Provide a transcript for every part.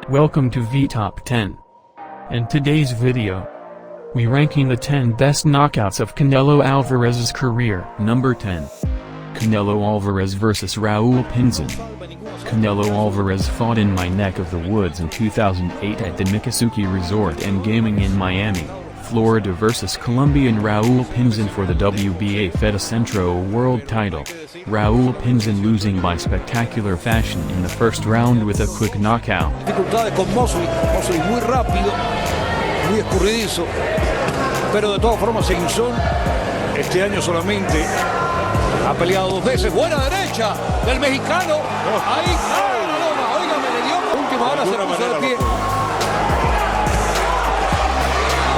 Welcome to V Top 10. In today's video, we ranking the 10 best knockouts of Canelo Alvarez's career. Number 10. Canelo Alvarez vs. Raul Pinzon. Canelo Alvarez fought in my neck of the woods in 2008 at the Mikasuki Resort and Gaming in Miami, Florida vs. Colombian Raul Pinzon for the WBA Feda Centro World title. Raul Pinzon losing by spectacular fashion in the first round with a quick knockout. Dificultades con Mosley muy rápido, muy escurridizo, pero de todas formas Pinzon este año solamente ha peleado 2 veces. Buena derecha del mexicano, ahí cae la loma, óigame, le dio última hora, se puso de pie.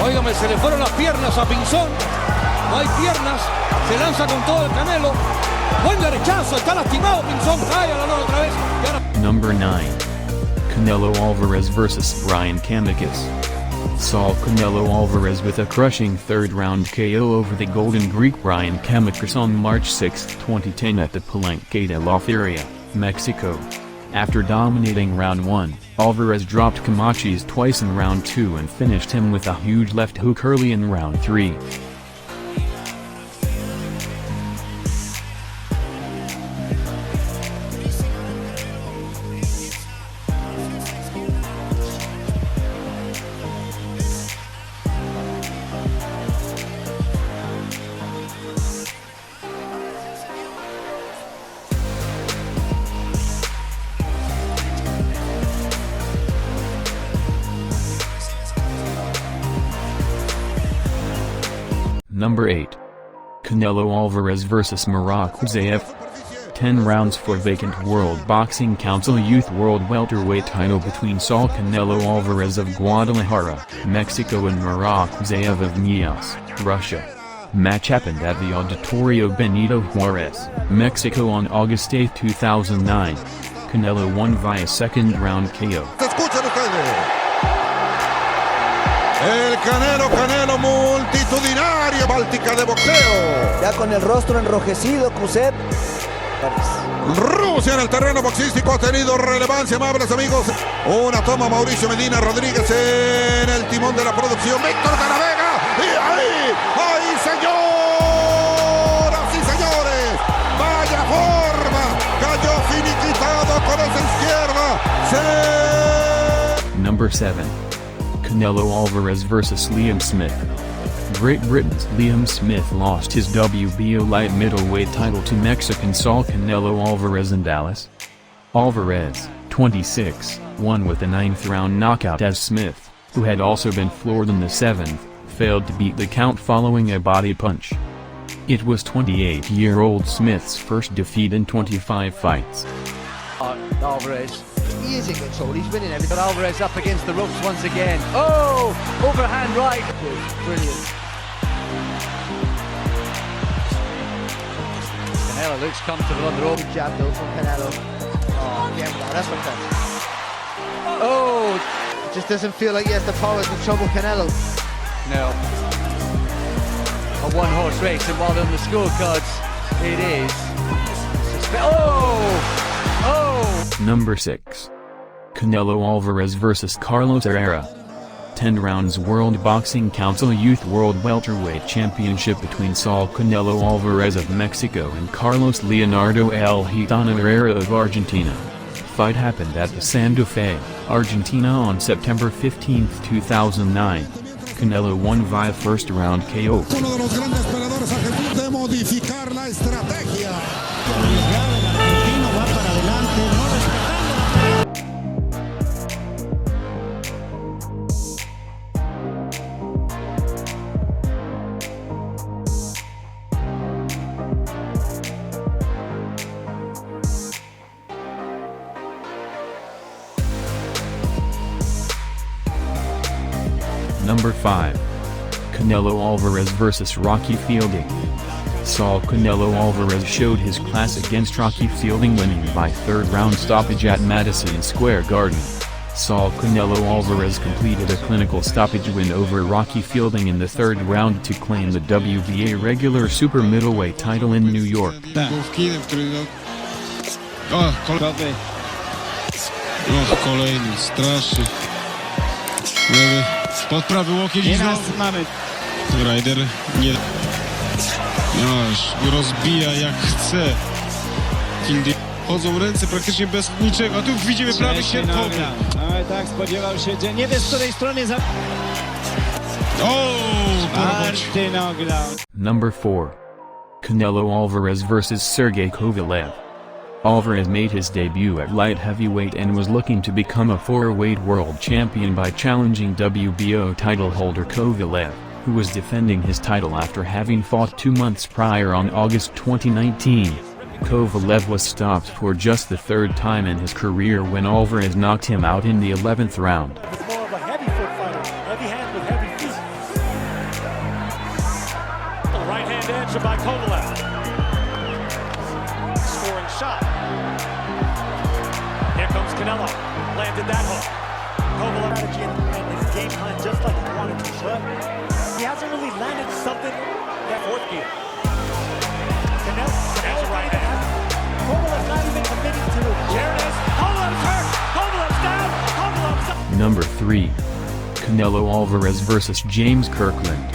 Óigame, se le fueron las piernas a Pinzon, no hay piernas, se lanza con todo el Canelo. Buen derechazo, está lastimado Pinzon, cae a la lona otra vez. Number 9. Canelo Alvarez vs. Brian Kamikaze. Saul Canelo Alvarez with a crushing third-round KO over the Golden Greek Brian Kamikaze on March 6, 2010 at the Palenque de la Feria, Mexico. After dominating round 1, Alvarez dropped Kamikaze twice in round 2 and finished him with a huge left hook early in round 3. Number 8. Canelo Alvarez vs. Morocco. 10 rounds for vacant World Boxing Council Youth World Welterweight title between Saul Canelo Alvarez of Guadalajara, Mexico and Morocco of Nias, Russia. Match happened at the Auditorio Benito Juarez, Mexico on August 8, 2009. Canelo won via second-round KO. El Canelo multitudinaria báltica de boxeo. Ya con el rostro enrojecido, Kusev. Rusia en el terreno boxístico ha tenido relevancia, amables amigos. Una toma Mauricio Medina Rodríguez en el timón de la producción. Víctor de la Vega. Y ahí, señoras y señores. Vaya forma. Cayó finiquitado con esa izquierda. Number 7. Canelo Alvarez vs. Liam Smith. Great Britain's Liam Smith lost his WBO light middleweight title to Mexican Saul Canelo Alvarez in Dallas. Alvarez, 26, won with a 9th-round knockout as Smith, who had also been floored in the 7th, failed to beat the count following a body punch. It was 28-year-old Smith's first defeat in 25 fights. Alvarez. He is in control, he's winning everything. But Alvarez up against the ropes once again. Oh! Overhand right. Brilliant. Canelo looks comfortable on the rope. Good jab though from Canelo. Oh, again, that's fantastic. Oh! It just doesn't feel like he has the power to trouble Canelo. No. A one-horse race, and while on the scorecards, it is. Oh! Oh! Number 6. Canelo Alvarez vs. Carlos Herrera. 10 rounds World Boxing Council Youth World Welterweight Championship between Saul Canelo Alvarez of Mexico and Carlos Leonardo El Gitano Herrera of Argentina. Fight happened at the Santa Fe, Argentina on September 15, 2009. Canelo won via first-round KO. Uno de los grandes peleadores a Jesús de modificar la estrategia. Number 5. Canelo Alvarez vs. Rocky Fielding. Saul Canelo Alvarez showed his class against Rocky Fielding, winning by third-round stoppage at Madison Square Garden. Saul Canelo Alvarez completed a clinical stoppage win over Rocky Fielding in the third round to claim the WBA regular super middleweight title in New York. Och, kolejny, straszy. Lewy, pod prawy łokieć i znowu. Ryder nie... Aż rozbija jak chce. Chodzą ręce praktycznie bez niczego, a tu widzimy prawy sierpowy. Ale tak spodziewał się, nie wie z której strony za... Number 4. Canelo Alvarez vs Sergey Kovalev. Alvarez made his debut at light heavyweight and was looking to become a four-weight world champion by challenging WBO title holder Kovalev, who was defending his title after having fought 2 months prior on August 2019. Kovalev was stopped for just the third time in his career when Alvarez knocked him out in the 11th round. More of a heavy foot fighter, heavy hand with heavy feet. The right hand answer by Kovalev. Scoring shot. Here comes Canelo. Landed that hook. Kovalev strategy and his game plan just like he wanted to. But he hasn't really landed something that fourth gear. Canelo right hand. Kovalev's not even committing to it. Here it is. Kovalev's hurt. Kovalev's down. Kovalev's down. Number 3. Canelo Alvarez vs James Kirkland.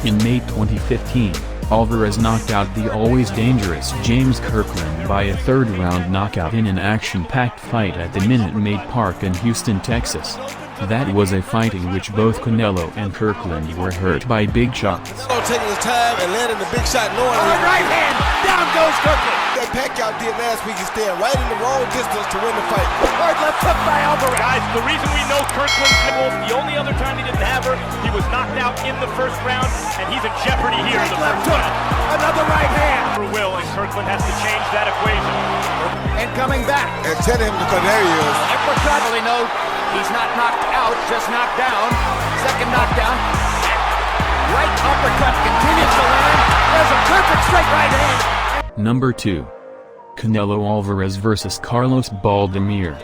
In May 2015, Alvarez knocked out the always dangerous James Kirkland by a third-round knockout in an action-packed fight at the Minute Maid Park in Houston, Texas. That was a fight in which both Canelo and Kirkland were hurt by big shots. Taking his time and landing the big shot, knowing Right hand, down goes Kirkland. that Pacquiao did last week is staying right in the wrong distance to win the fight. Hard left hook by Alvarez. Guys, the reason we know Kirkland's nipples, the only other time he didn't have her, he was knocked out in the first round, and he's in jeopardy here in the Left first hook, round. another right hand. For Will, and Kirkland has to change that equation. And coming back. And tell him to come, there he is. Uppercut. Really no, he's not knocked out, just knocked down. Second knockdown. Right uppercut continues to land. There's a perfect straight right hand. Number 2. Canelo Alvarez vs Carlos Baldemir.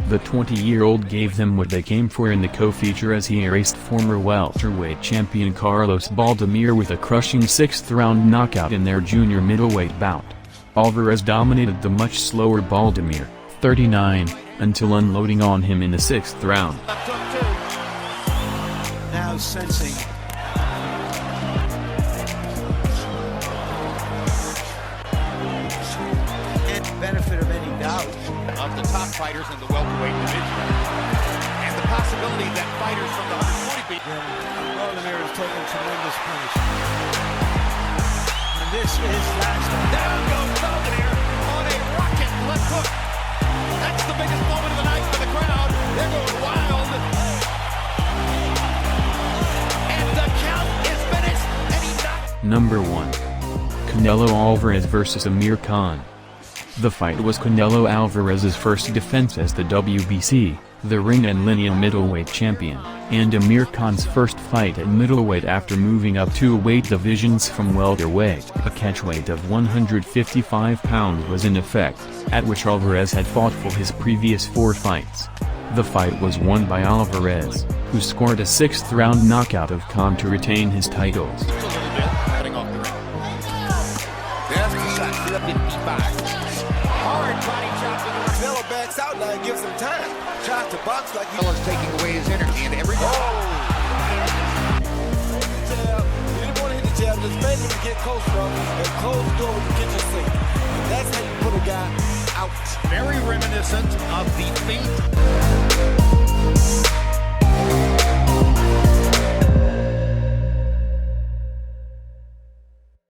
The 20-year-old gave them what they came for in the co-feature as he erased former welterweight champion Carlos Baldemir with a crushing 6th-round knockout in their junior middleweight bout. Alvarez dominated the much slower Baldemir, 39, until unloading on him in the 6th round. Now sensing. And benefit of any doubt. Of the top fighters in the welterweight division. And the possibility that fighters from the 140 Baldemir has taken tremendous punishment. And this is last. down goes Baldemir on a rocket left hook. That's the biggest moment of the night for the crowd. They're going wild. And the count is finished. And he knocked. Number 1. Canelo Alvarez vs Amir Khan. The fight was Canelo Alvarez's first defense as the WBC, the Ring and Lineal middleweight champion, and Amir Khan's first fight at middleweight after moving up 2 weight divisions from welterweight. A catchweight of 155 pounds was in effect, at which Alvarez had fought for his previous 4 fights. The fight was won by Alvarez, who scored a 6th-round knockout of Khan to retain his titles. Cutting off the ring. There's the shot. 55. Hard body chop to the ring. Canelo backs out now and gives him time. Tries to box like Canelo's taking away his energy and every He didn't want to hit the jab, just made him to get close from and close the door with the kitchen sink. And that's how you put a guy out. very reminiscent of the feint